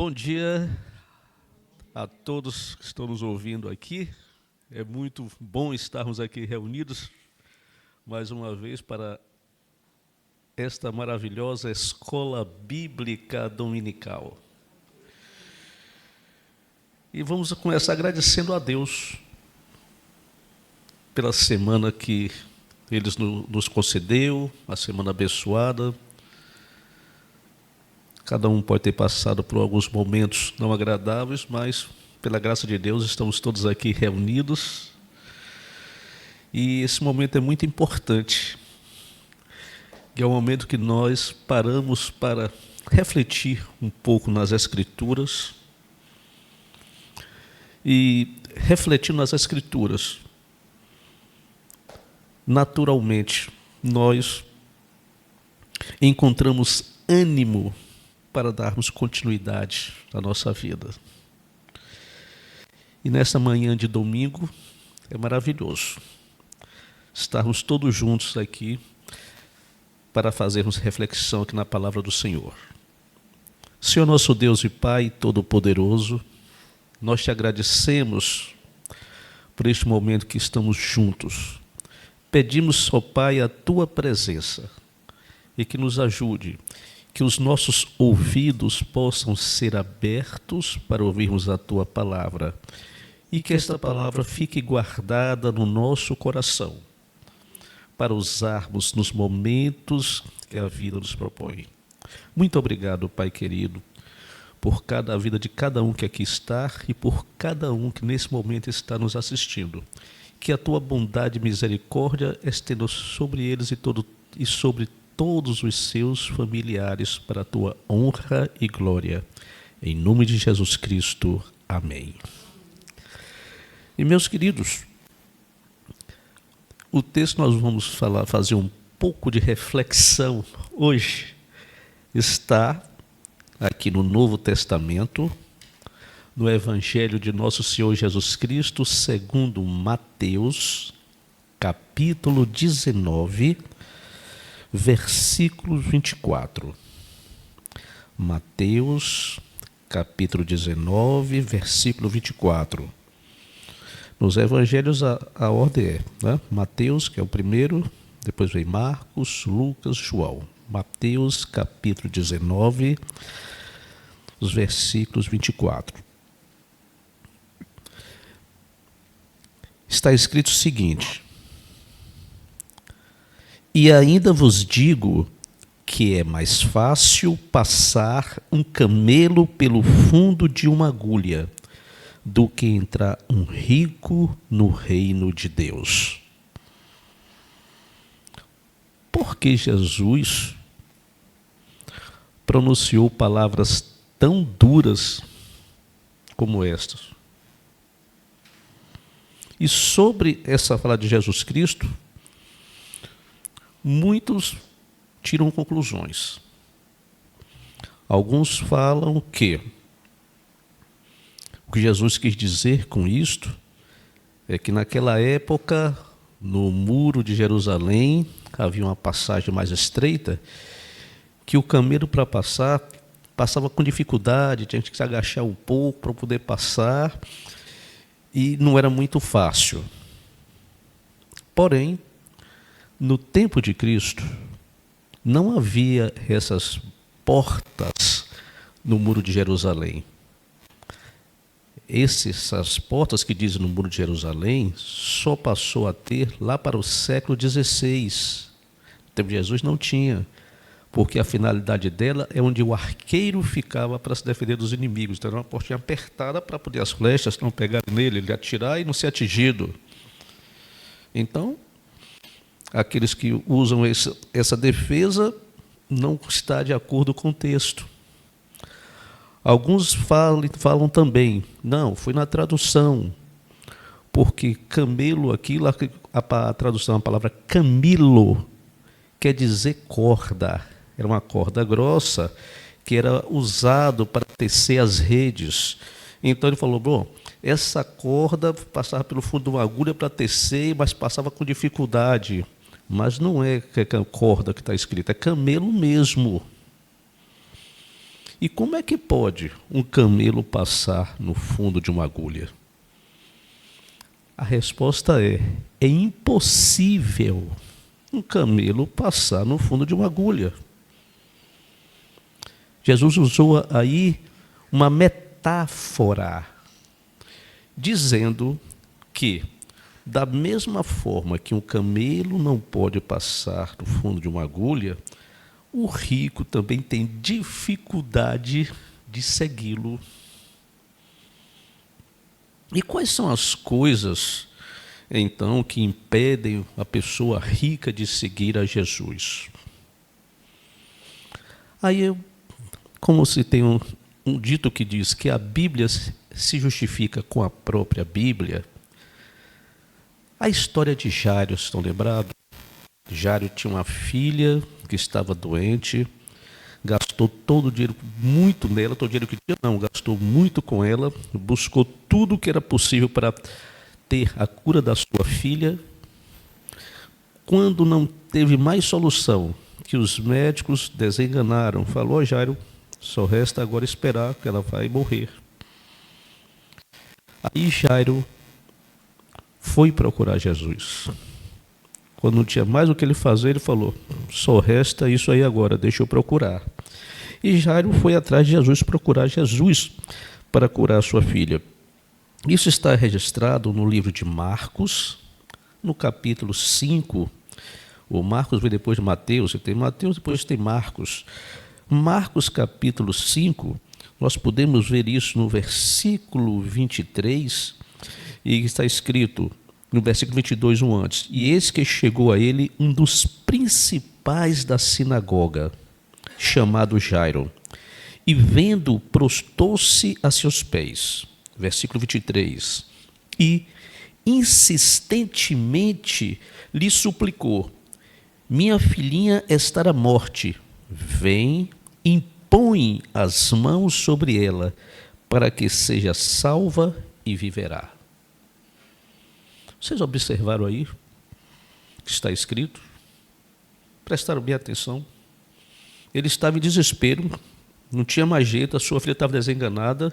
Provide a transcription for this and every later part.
Bom dia a todos que estão nos ouvindo aqui. É muito bom estarmos aqui reunidos mais uma vez para esta maravilhosa escola bíblica dominical. E vamos começar agradecendo a Deus pela semana que Ele nos concedeu, a semana abençoada. Cada um pode ter passado por alguns momentos não agradáveis, mas, pela graça de Deus, estamos todos aqui reunidos. E esse momento é muito importante, que é o momento que nós paramos para refletir um pouco nas Escrituras. E, refletindo nas Escrituras, naturalmente, nós encontramos ânimo para darmos continuidade à nossa vida. E nesta manhã de domingo é maravilhoso estarmos todos juntos aqui para fazermos reflexão aqui na palavra do Senhor. Senhor nosso Deus e Pai Todo-Poderoso, nós te agradecemos por este momento que estamos juntos. Pedimos, ó Pai, a tua presença e que nos ajude, que os nossos ouvidos possam ser abertos para ouvirmos a tua palavra e que esta palavra fique guardada no nosso coração para usarmos nos momentos que a vida nos propõe. Muito obrigado, Pai querido, por cada vida de cada um que aqui está e por cada um que nesse momento está nos assistindo. Que a tua bondade e misericórdia estenda sobre eles e sobre todos os seus familiares para a tua honra e glória. Em nome de Jesus Cristo. Amém. E meus queridos, o texto nós vamos fazer um pouco de reflexão hoje. Está aqui no Novo Testamento, no Evangelho de Nosso Senhor Jesus Cristo, segundo Mateus, capítulo 19, versículo 24. Mateus, capítulo 19, versículo 24. Nos evangelhos a ordem é, né? Mateus, que é o primeiro, depois vem Marcos, Lucas, João. Mateus, capítulo 19, os versículos 24. Está escrito o seguinte: e ainda vos digo que é mais fácil passar um camelo pelo fundo de uma agulha do que entrar um rico no reino de Deus. Porque Jesus pronunciou palavras tão duras como estas? E sobre essa fala de Jesus Cristo, muitos tiram conclusões. Alguns falam que o que Jesus quis dizer com isto é que naquela época, no muro de Jerusalém, havia uma passagem mais estreita, que o camelo para passar, passava com dificuldade, tinha que se agachar um pouco para poder passar, e não era muito fácil. Porém, no tempo de Cristo, não havia essas portas no muro de Jerusalém. Essas portas que dizem no muro de Jerusalém só passou a ter lá para o século XVI. No tempo de Jesus não tinha, porque a finalidade dela é onde o arqueiro ficava para se defender dos inimigos. Então era uma portinha apertada para poder as flechas não pegarem nele, ele atirar e não ser atingido. Então, aqueles que usam essa defesa não está de acordo com o texto. Alguns falam também, não, foi na tradução, porque camelo aqui, a tradução, a palavra camilo, quer dizer corda. Era uma corda grossa que era usado para tecer as redes. Então ele falou, bom, essa corda passava pelo fundo de uma agulha para tecer, mas passava com dificuldade. Mas não é corda que está escrito, é camelo mesmo. E como é que pode um camelo passar no fundo de uma agulha? A resposta é impossível um camelo passar no fundo de uma agulha. Jesus usou aí uma metáfora, dizendo que, da mesma forma que um camelo não pode passar no fundo de uma agulha, o rico também tem dificuldade de segui-lo. E quais são as coisas, então, que impedem a pessoa rica de seguir a Jesus? Aí, como se tem um dito que diz que a Bíblia se justifica com a própria Bíblia, a história de Jairo, estão lembrados? Jairo tinha uma filha que estava doente, gastou todo o dinheiro, muito nela, todo o dinheiro que tinha, não, gastou muito com ela, buscou tudo o que era possível para ter a cura da sua filha. Quando não teve mais solução, que os médicos desenganaram, falou: Jairo, só resta agora esperar que ela vai morrer. Aí Jairo foi procurar Jesus. Quando não tinha mais o que ele fazer, ele falou: só resta isso aí agora, deixa eu procurar. E Jairo foi atrás de Jesus, procurar Jesus para curar sua filha. Isso está registrado no livro de Marcos, no capítulo 5. O Marcos vem depois de Mateus, você tem Mateus, depois tem Marcos. Marcos capítulo 5, nós podemos ver isso no versículo 23, e está escrito no versículo 22, um antes: e eis que chegou a ele um dos principais da sinagoga, chamado Jairo, e vendo, prostou-se a seus pés. Versículo 23. E insistentemente lhe suplicou: minha filhinha está à morte, vem, impõe as mãos sobre ela, para que seja salva e viverá. Vocês observaram aí o que está escrito? Prestaram bem atenção? Ele estava em desespero, não tinha mais jeito, a sua filha estava desenganada,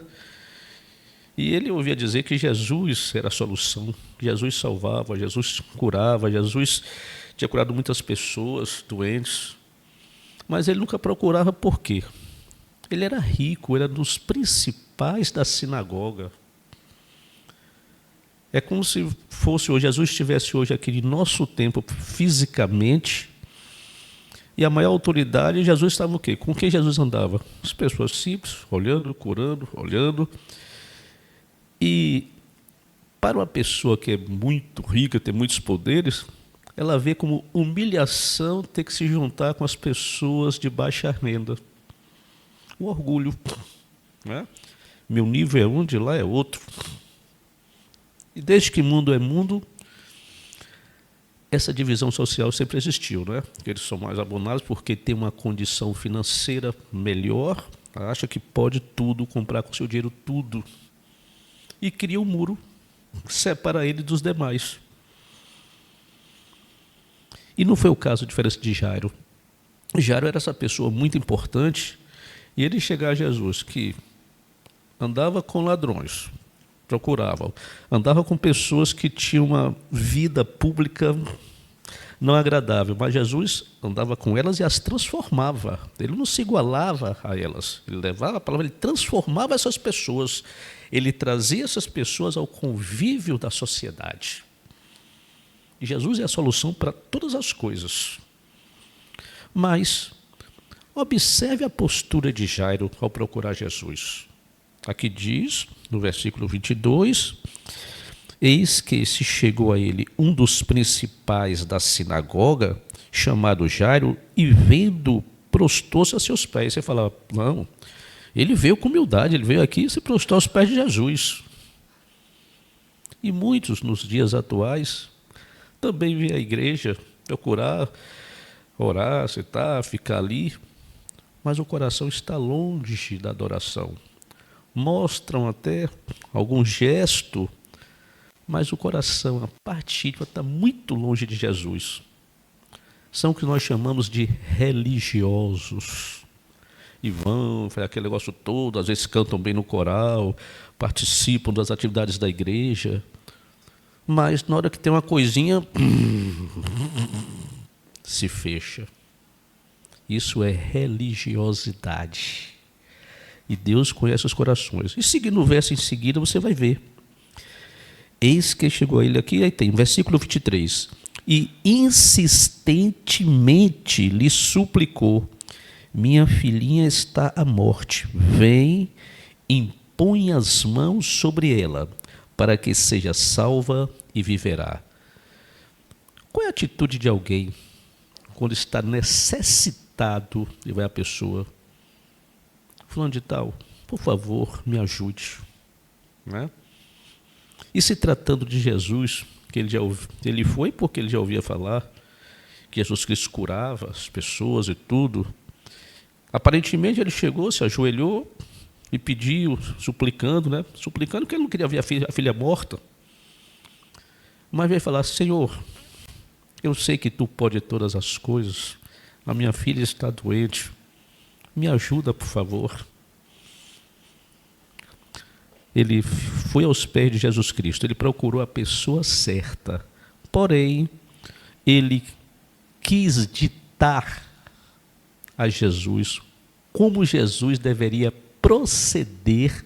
e ele ouvia dizer que Jesus era a solução, Jesus salvava, Jesus curava, Jesus tinha curado muitas pessoas doentes, mas ele nunca procurava. Por quê? Ele era rico, era dos principais da sinagoga. É como se fosse hoje, Jesus estivesse hoje aqui em nosso tempo fisicamente, e a maior autoridade, Jesus estava o quê? Com quem Jesus andava? As pessoas simples, olhando, curando, olhando. E para uma pessoa que é muito rica, tem muitos poderes, ela vê como humilhação ter que se juntar com as pessoas de baixa renda. O orgulho, né? Meu nível é um, de lá é outro. E desde que mundo é mundo, essa divisão social sempre existiu, né? Eles são mais abonados porque têm uma condição financeira melhor, acha que pode tudo, comprar com seu dinheiro tudo, e cria um muro, separa ele dos demais. E não foi o caso diferente de Jairo. Jairo era essa pessoa muito importante, e ele chegar a Jesus, que andava com ladrões, procurava, andava com pessoas que tinham uma vida pública não agradável, mas Jesus andava com elas e as transformava. Ele não se igualava a elas, ele levava a palavra, ele transformava essas pessoas, ele trazia essas pessoas ao convívio da sociedade. E Jesus é a solução para todas as coisas. Mas observe a postura de Jairo ao procurar Jesus. Aqui diz, no versículo 22, eis que se chegou a ele um dos principais da sinagoga, chamado Jairo, e vendo, prostou-se a seus pés. Você fala: não, ele veio com humildade, ele veio aqui e se prostrou aos pés de Jesus. E muitos, nos dias atuais, também vêm à igreja procurar, orar, citar, ficar ali, mas o coração está longe da adoração. Mostram até algum gesto, mas o coração, a parte íntima, está muito longe de Jesus. São o que nós chamamos de religiosos. e vão, faz aquele negócio todo, às vezes cantam bem no coral, participam das atividades da igreja, mas na hora que tem uma coisinha, se fecha. Isso é religiosidade. E Deus conhece os corações. E seguindo o verso em seguida, você vai ver. Eis que chegou a ele aqui, aí tem, versículo 23. E insistentemente lhe suplicou: minha filhinha está à morte, vem, impõe as mãos sobre ela, para que seja salva e viverá. Qual é a atitude de alguém quando está necessitado e vai a pessoa: fulano de tal, por favor, me ajude, né? E se tratando de Jesus, que ele foi porque ele já ouvia falar que Jesus Cristo curava as pessoas e tudo. Aparentemente ele chegou, se ajoelhou e pediu, suplicando, né? Suplicando que ele não queria ver a filha morta. Mas veio falar: Senhor, eu sei que tu pode todas as coisas, a minha filha está doente, me ajuda, por favor. Ele foi aos pés de Jesus Cristo, ele procurou a pessoa certa, porém, ele quis ditar a Jesus como Jesus deveria proceder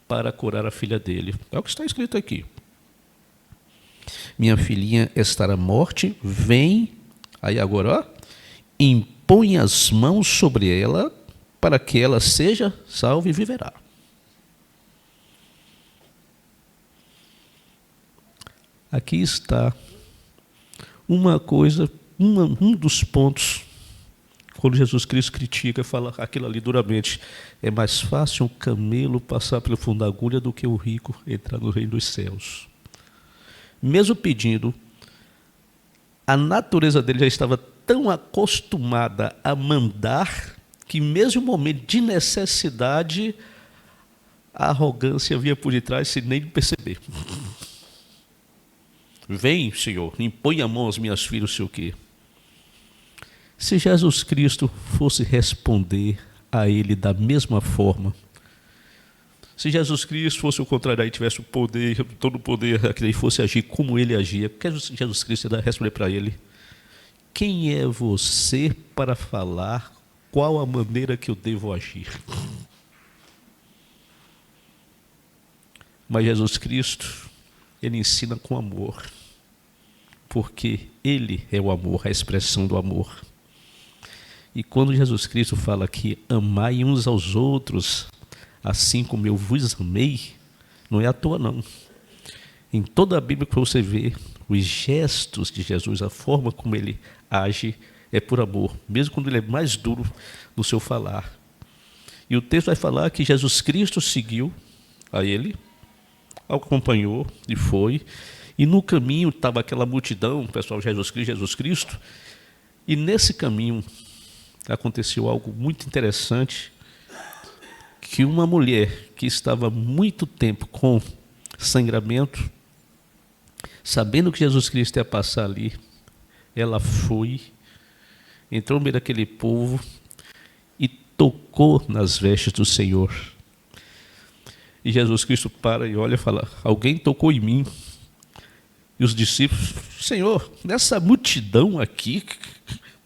para curar a filha dele. É o que está escrito aqui. Minha filhinha está à morte, vem, aí agora, ó, impõe as mãos sobre ela, para que ela seja salva e viverá. Aqui está uma coisa, um dos pontos, quando Jesus Cristo critica, fala aquilo ali duramente: é mais fácil um camelo passar pelo fundo da agulha do que o rico entrar no reino dos céus. Mesmo pedindo, a natureza dele já estava tão acostumada a mandar, que mesmo no momento de necessidade, a arrogância vinha por detrás sem nem perceber. Vem, Senhor, impõe a mão às minhas filhas, sei o quê. Se Jesus Cristo fosse responder a ele da mesma forma, se Jesus Cristo fosse o contrário, aí tivesse o poder, todo o poder, que ele fosse agir como ele agia, porque Jesus Cristo ia responder para ele: quem é você para falar qual a maneira que eu devo agir? Mas Jesus Cristo, ele ensina com amor, porque ele é o amor, a expressão do amor. E quando Jesus Cristo fala que amai uns aos outros, assim como eu vos amei, não é à toa não. Em toda a Bíblia que você vê, os gestos de Jesus, a forma como ele age, é por amor, mesmo quando ele é mais duro no seu falar. E o texto vai falar que Jesus Cristo seguiu a ele, acompanhou e foi, e no caminho estava aquela multidão, o pessoal Jesus Cristo, e nesse caminho aconteceu algo muito interessante, que uma mulher que estava muito tempo com sangramento, sabendo que Jesus Cristo ia passar ali, ela foi, entrou no meio daquele povo e tocou nas vestes do Senhor. E Jesus Cristo para e olha e fala: alguém tocou em mim. E os discípulos: Senhor, nessa multidão aqui,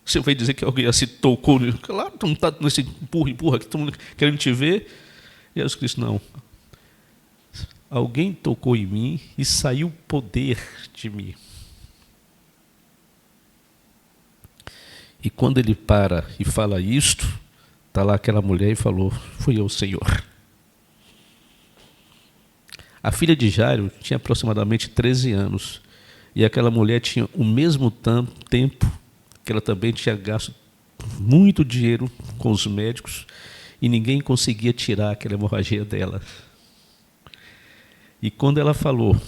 você vai dizer que alguém assim tocou? Claro, tu não está nesse empurra, que estão querendo te ver. E Jesus Cristo: não. Alguém tocou em mim e saiu poder de mim. E quando ele para e fala isto, está lá aquela mulher e falou: fui eu, Senhor. A filha de Jairo tinha aproximadamente 13 anos. E aquela mulher tinha o mesmo tempo que ela também tinha gasto muito dinheiro com os médicos e ninguém conseguia tirar aquela hemorragia dela. E quando ela falou: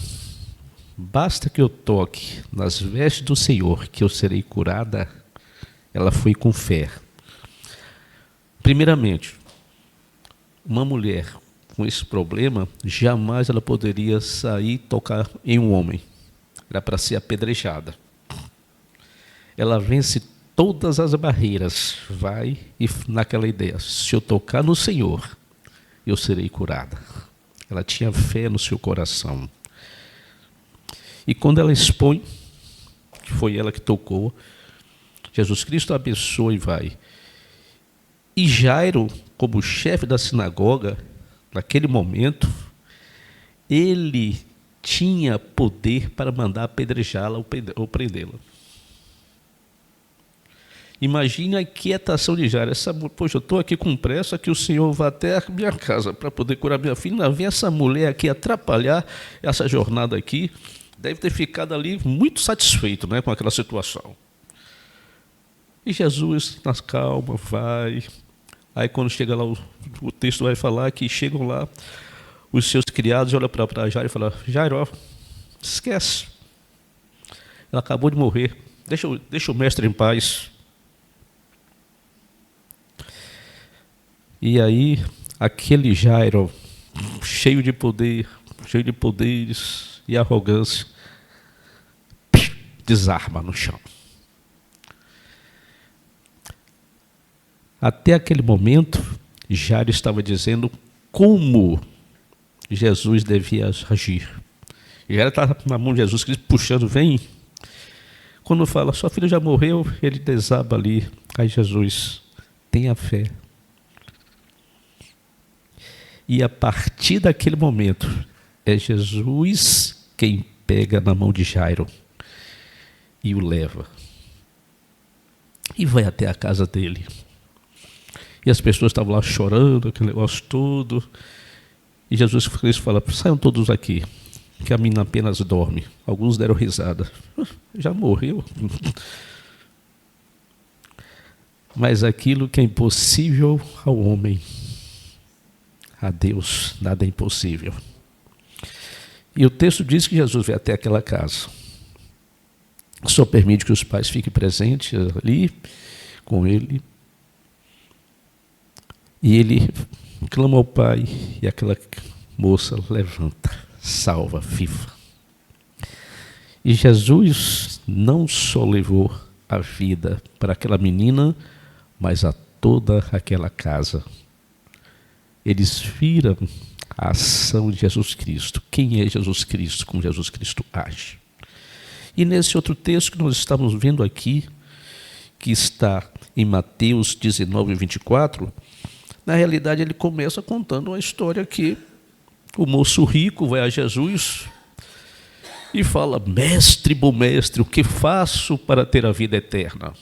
basta que eu toque nas vestes do Senhor que eu serei curada, ela foi com fé. Primeiramente, uma mulher com esse problema, jamais ela poderia sair e tocar em um homem. Era para ser apedrejada. Ela vence todas as barreiras, vai e naquela ideia, se eu tocar no Senhor, eu serei curada. Ela tinha fé no seu coração. E quando ela expõe, que foi ela que tocou, Jesus Cristo abençoa e vai. E Jairo, como chefe da sinagoga, naquele momento, ele tinha poder para mandar apedrejá-la ou prendê-la. Imagine a inquietação de Jairo. Poxa, eu estou aqui com pressa que o Senhor vá até a minha casa para poder curar minha filha. Não, vem essa mulher aqui atrapalhar essa jornada aqui. Deve ter ficado ali muito satisfeito, né, com aquela situação. E Jesus, na calma, vai. Aí quando chega lá, o texto vai falar que chegam lá os seus criados, olham para Jairo e falam: Jairo, ó, esquece. Ela acabou de morrer. Deixa o mestre em paz. E aí, aquele Jairo, cheio de poder, cheio de poderes e arrogância, desarma no chão. Até aquele momento, Jairo estava dizendo como Jesus devia agir. Jairo estava na mão de Jesus Cristo, puxando, vem. Quando fala, sua filha já morreu, ele desaba ali. Aí Jesus, tenha fé. E a partir daquele momento, é Jesus quem pega na mão de Jairo e o leva. E vai até a casa dele. E as pessoas estavam lá chorando, aquele negócio todo. E Jesus Cristo fala: saiam todos aqui, que a menina apenas dorme. Alguns deram risada. Já morreu. Mas aquilo que é impossível ao homem, a Deus nada é impossível. E o texto diz que Jesus vai até aquela casa. Só permite que os pais fiquem presentes ali com ele. E ele clama ao Pai e aquela moça levanta, salva, viva. E Jesus não só levou a vida para aquela menina, mas a toda aquela casa. Eles viram a ação de Jesus Cristo. Quem é Jesus Cristo? Como Jesus Cristo age. E nesse outro texto que nós estamos vendo aqui, que está em Mateus 19, 24, na realidade ele começa contando uma história que o moço rico vai a Jesus e fala: mestre, bom mestre, o que faço para ter a vida eterna?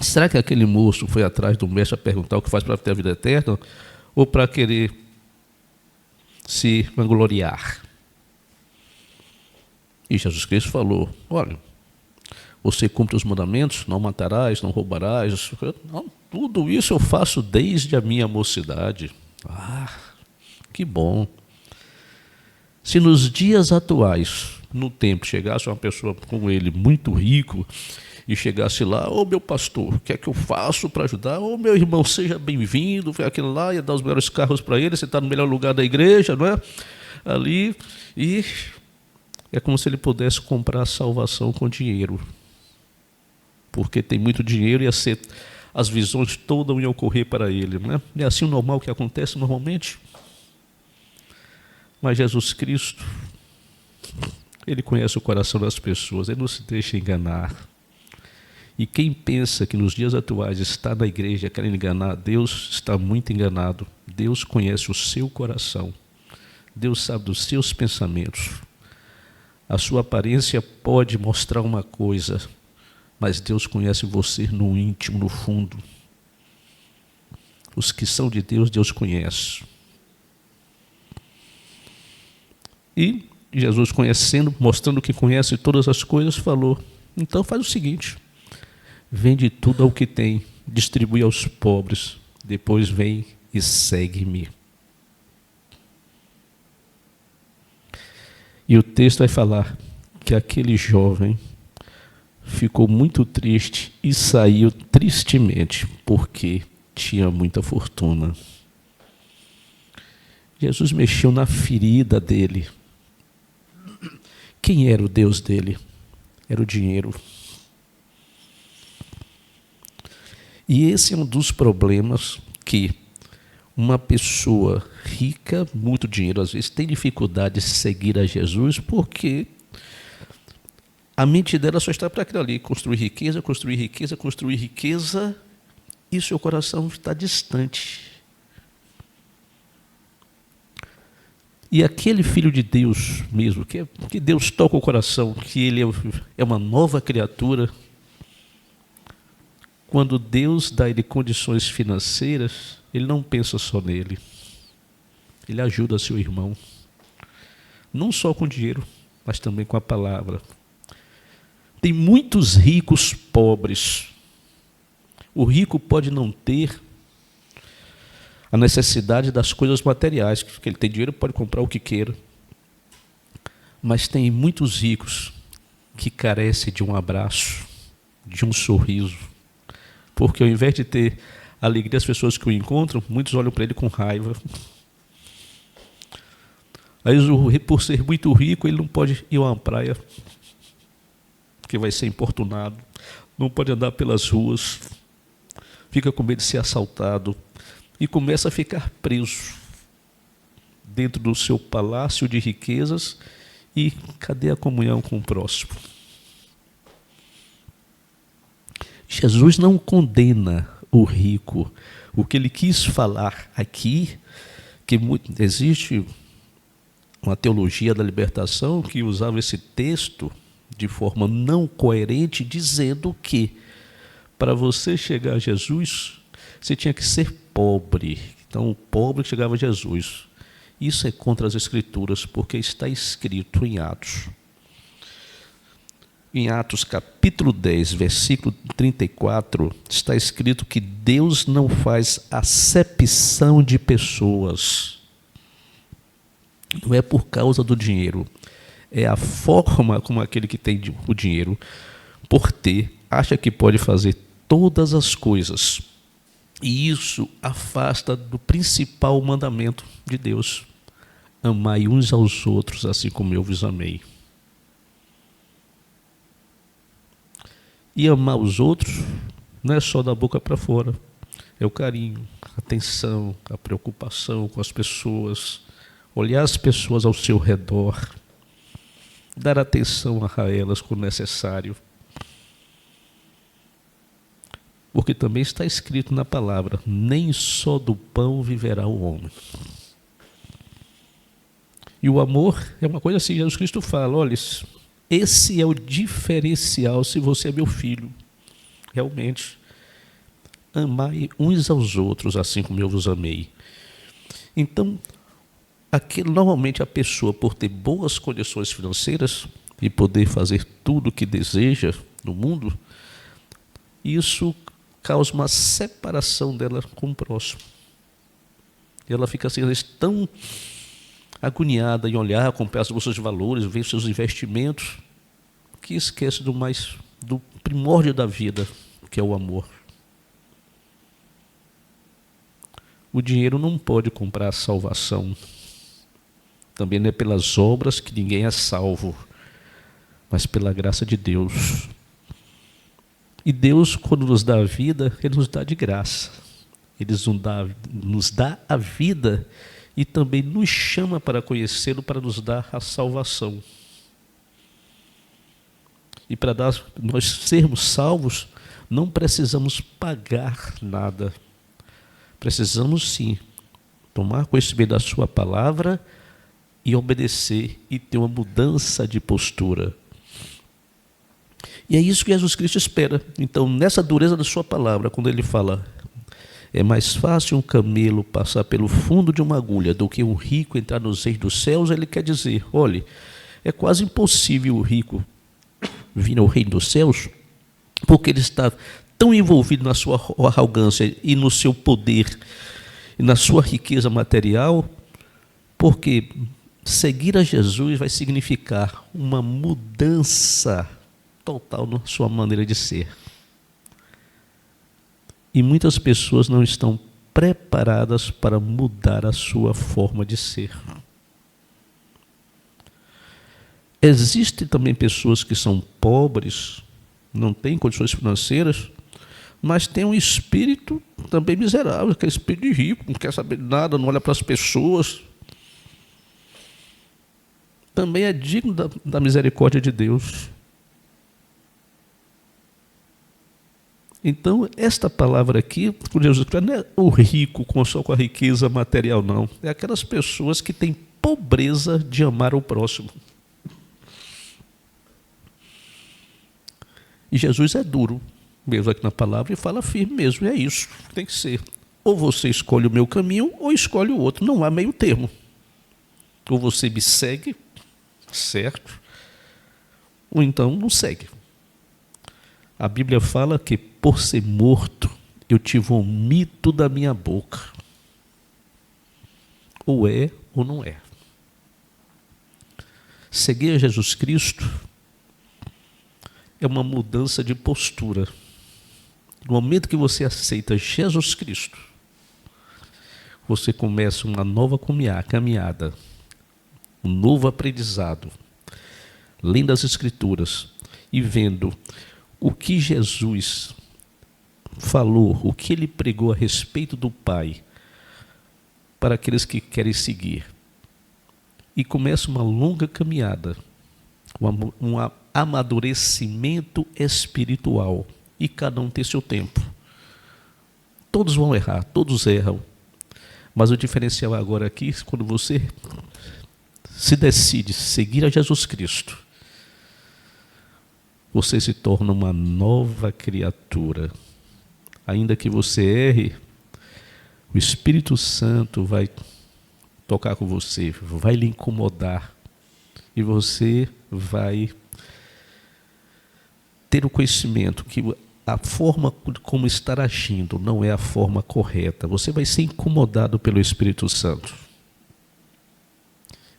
Será que aquele moço foi atrás do mestre a perguntar o que faz para ter a vida eterna? Ou para querer se vangloriar? E Jesus Cristo falou: olha, você cumpre os mandamentos, não matarás, não roubarás. Não, tudo isso eu faço desde a minha mocidade. Ah, que bom. Se nos dias atuais, no tempo, chegasse uma pessoa como ele, muito rico, e chegasse lá: ô meu pastor, o que é que eu faço para ajudar? Ô meu irmão, seja bem-vindo, foi aquele lá, ia dar os melhores carros para ele, você está no melhor lugar da igreja, não é? Ali, e é como se ele pudesse comprar a salvação com dinheiro. Porque tem muito dinheiro e as visões todas iam ocorrer para ele, não é? É assim o normal que acontece normalmente. Mas Jesus Cristo, ele conhece o coração das pessoas, ele não se deixa enganar. E quem pensa que nos dias atuais está na igreja querendo enganar Deus, está muito enganado. Deus conhece o seu coração. Deus sabe dos seus pensamentos. A sua aparência pode mostrar uma coisa, mas Deus conhece você no íntimo, no fundo. Os que são de Deus, Deus conhece. E Jesus, conhecendo, mostrando que conhece todas as coisas, falou: então faz o seguinte, vende tudo ao que tem, distribui aos pobres, depois vem e segue-me. E o texto vai falar que aquele jovem ficou muito triste e saiu tristemente, porque tinha muita fortuna. Jesus mexeu na ferida dele. Quem era o Deus dele? Era o dinheiro. E esse é um dos problemas que uma pessoa rica, muito dinheiro, às vezes tem dificuldade de seguir a Jesus, porque a mente dela só está para aquilo ali, construir riqueza, construir riqueza, construir riqueza, e seu coração está distante. E aquele filho de Deus mesmo, que Deus toca o coração, que ele é uma nova criatura, quando Deus dá ele condições financeiras, ele não pensa só nele. Ele ajuda seu irmão. Não só com dinheiro, mas também com a palavra. Tem muitos ricos pobres. O rico pode não ter a necessidade das coisas materiais, porque ele tem dinheiro, pode comprar o que queira. Mas tem muitos ricos que carecem de um abraço, de um sorriso. Porque ao invés de ter alegria as pessoas que o encontram, muitos olham para ele com raiva. Aí, por ser muito rico, ele não pode ir a uma praia, porque vai ser importunado. Não pode andar pelas ruas. Fica com medo de ser assaltado. E começa a ficar preso dentro do seu palácio de riquezas. E cadê a comunhão com o próximo? Jesus não condena o rico. O que ele quis falar aqui, que existe uma teologia da libertação que usava esse texto de forma não coerente, dizendo que para você chegar a Jesus, você tinha que ser pobre. Então, o pobre chegava a Jesus. Isso é contra as Escrituras, porque está escrito em Atos. Em Atos capítulo 10, versículo 34, está escrito que Deus não faz acepção de pessoas. Não é por causa do dinheiro. É a forma como aquele que tem o dinheiro, por ter, acha que pode fazer todas as coisas. E isso afasta do principal mandamento de Deus. Amai uns aos outros, assim como eu vos amei. E amar os outros não é só da boca para fora. É o carinho, a atenção, a preocupação com as pessoas, olhar as pessoas ao seu redor, dar atenção a elas quando necessário. Porque também está escrito na palavra, nem só do pão viverá o homem. E o amor é uma coisa assim, Jesus Cristo fala, olha, esse é o diferencial se você é meu filho. Realmente, amai uns aos outros, assim como eu vos amei. Então, normalmente a pessoa, por ter boas condições financeiras e poder fazer tudo o que deseja no mundo, isso causa uma separação dela com o próximo. E ela fica assim, às vezes, tão agoniada em olhar, comprar as bolsas de valores, ver seus investimentos, que esquece do primórdio da vida, que é o amor. O dinheiro não pode comprar a salvação. Também não é pelas obras que ninguém é salvo, mas pela graça de Deus. E Deus, quando nos dá a vida, Ele nos dá de graça. Ele nos dá a vida e também nos chama para conhecê-lo, para nos dar a salvação. E para nós sermos salvos, não precisamos pagar nada. Precisamos sim tomar conhecimento da sua palavra e obedecer e ter uma mudança de postura. E é isso que Jesus Cristo espera. Então, nessa dureza da sua palavra, quando ele fala, é mais fácil um camelo passar pelo fundo de uma agulha do que um rico entrar nos reinos dos céus, ele quer dizer, olhe, é quase impossível o rico vir ao reino dos céus, porque ele está tão envolvido na sua arrogância e no seu poder, e na sua riqueza material, porque seguir a Jesus vai significar uma mudança total na sua maneira de ser. E muitas pessoas não estão preparadas para mudar a sua forma de ser. Existem também pessoas que são pobres, não têm condições financeiras, Mas tem um espírito também miserável, que é espírito de rico, não quer saber de nada, não olha para as pessoas. Também é digno da misericórdia de Deus. Então, esta palavra aqui, por Deus, não é o rico só com a riqueza material, não. É aquelas pessoas que têm pobreza de amar o próximo. E Jesus é duro, mesmo aqui na palavra, e fala firme mesmo, e é isso, tem que ser. Ou você escolhe o meu caminho, ou escolhe o outro, não há meio termo. Ou você me segue, certo? Ou então não segue. A Bíblia fala que por ser morto, eu te vomito da minha boca. Ou é ou não é. Seguir a Jesus Cristo é uma mudança de postura. No momento que você aceita Jesus Cristo, você começa uma nova caminhada, um novo aprendizado, lendo as Escrituras e vendo o que Jesus falou, o que ele pregou a respeito do Pai para aqueles que querem seguir. E começa uma longa caminhada, um amadurecimento espiritual. E cada um tem seu tempo. Todos vão errar, todos erram. Mas o diferencial agora aqui, quando você se decide seguir a Jesus Cristo, você se torna uma nova criatura. Ainda que você erre, o Espírito Santo vai tocar com você, vai lhe incomodar, e você vai ter o conhecimento que a forma como estar agindo não é a forma correta. Você vai ser incomodado pelo Espírito Santo.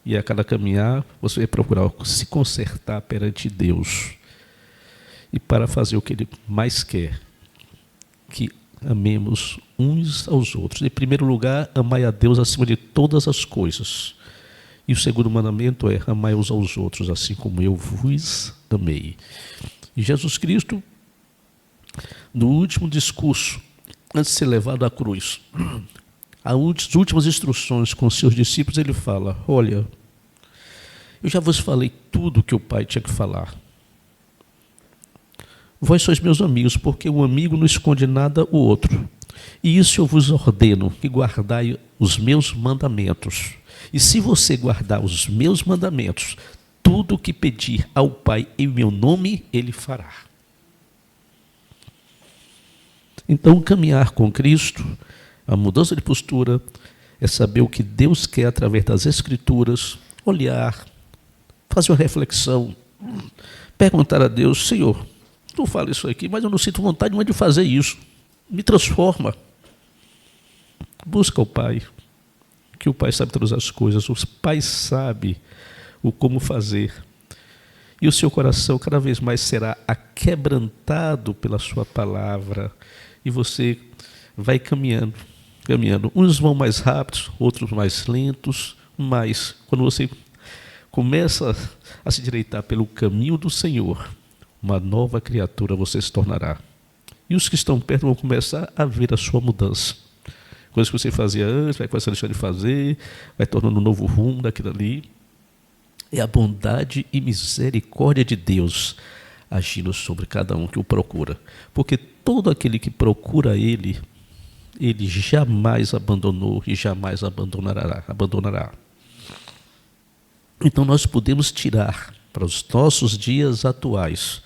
E a cada caminhar, você vai procurar se consertar perante Deus. E para fazer o que Ele mais quer, que amemos uns aos outros. Em primeiro lugar, amai a Deus acima de todas as coisas. E o segundo mandamento é amai uns aos outros, assim como eu vos amei. E Jesus Cristo, no último discurso, antes de ser levado à cruz, as últimas instruções com os seus discípulos, ele fala: olha, eu já vos falei tudo o que o Pai tinha que falar. Vós sois meus amigos, porque o amigo não esconde nada o outro. E isso eu vos ordeno, que guardai os meus mandamentos. E se você guardar os meus mandamentos, tudo o que pedir ao Pai em meu nome, Ele fará. Então, caminhar com Cristo, a mudança de postura, é saber o que Deus quer através das Escrituras, olhar, fazer uma reflexão, perguntar a Deus: Senhor, tu fala isso aqui, mas eu não sinto vontade nenhuma de fazer isso. Me transforma. Busca o Pai, que o Pai sabe todas as coisas, o Pai sabe o como fazer. E o seu coração cada vez mais será aquebrantado pela sua palavra. E você vai caminhando. Uns vão mais rápidos, outros mais lentos, mas quando você começa a se direitar pelo caminho do Senhor, uma nova criatura você se tornará. E os que estão perto vão começar a ver a sua mudança. Coisas que você fazia antes, vai começar a deixar de fazer, vai tornando um novo rumo daquilo ali. É a bondade e misericórdia de Deus agindo sobre cada um que o procura. Porque todo aquele que procura Ele, Ele jamais abandonou e jamais abandonará. Então nós podemos tirar para os nossos dias atuais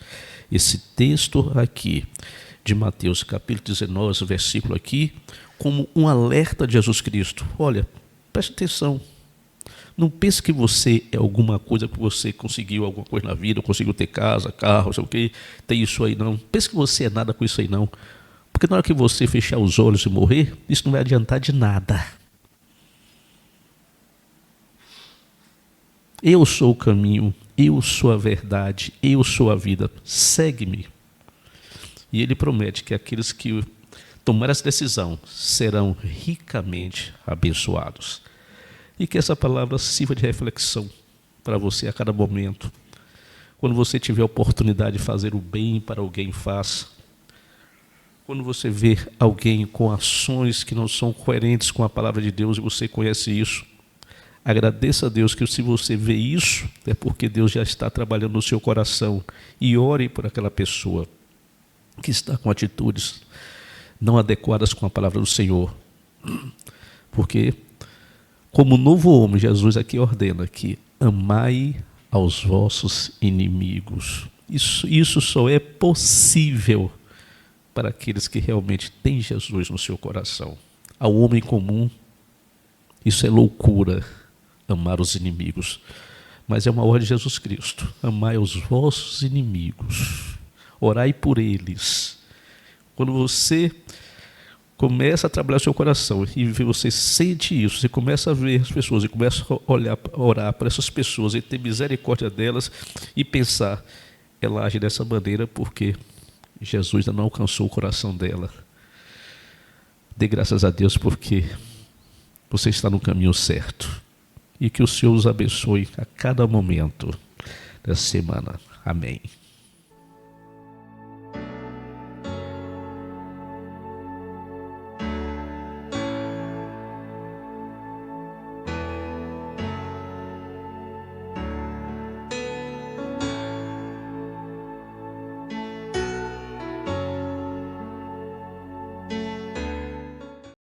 esse texto aqui de Mateus capítulo 19, versículo aqui, como um alerta de Jesus Cristo. Olha, preste atenção. Não pense que você é alguma coisa, que você conseguiu alguma coisa na vida, conseguiu ter casa, carro, sei o quê, tem isso aí não. Pense que você é nada com isso aí não. Porque na hora que você fechar os olhos e morrer, isso não vai adiantar de nada. Eu sou o caminho, eu sou a verdade, eu sou a vida. Segue-me. E ele promete que aqueles que tomarem essa decisão serão ricamente abençoados. E que essa palavra sirva de reflexão para você a cada momento. Quando você tiver a oportunidade de fazer o bem para alguém, faça. Quando você vê alguém com ações que não são coerentes com a palavra de Deus e você conhece isso, agradeça a Deus que se você vê isso, é porque Deus já está trabalhando no seu coração. E ore por aquela pessoa que está com atitudes não adequadas com a palavra do Senhor. Porque, como novo homem, Jesus aqui ordena que amai aos vossos inimigos. Isso só é possível para aqueles que realmente têm Jesus no seu coração. Ao homem comum, isso é loucura, amar os inimigos. Mas é uma ordem de Jesus Cristo. Amai os vossos inimigos. Orai por eles. Quando você começa a trabalhar o seu coração e você sente isso, você começa a ver as pessoas e começa a orar para essas pessoas e ter misericórdia delas e pensar, ela age dessa maneira porque Jesus ainda não alcançou o coração dela. Dê graças a Deus porque você está no caminho certo. E que o Senhor os abençoe a cada momento da semana. Amém.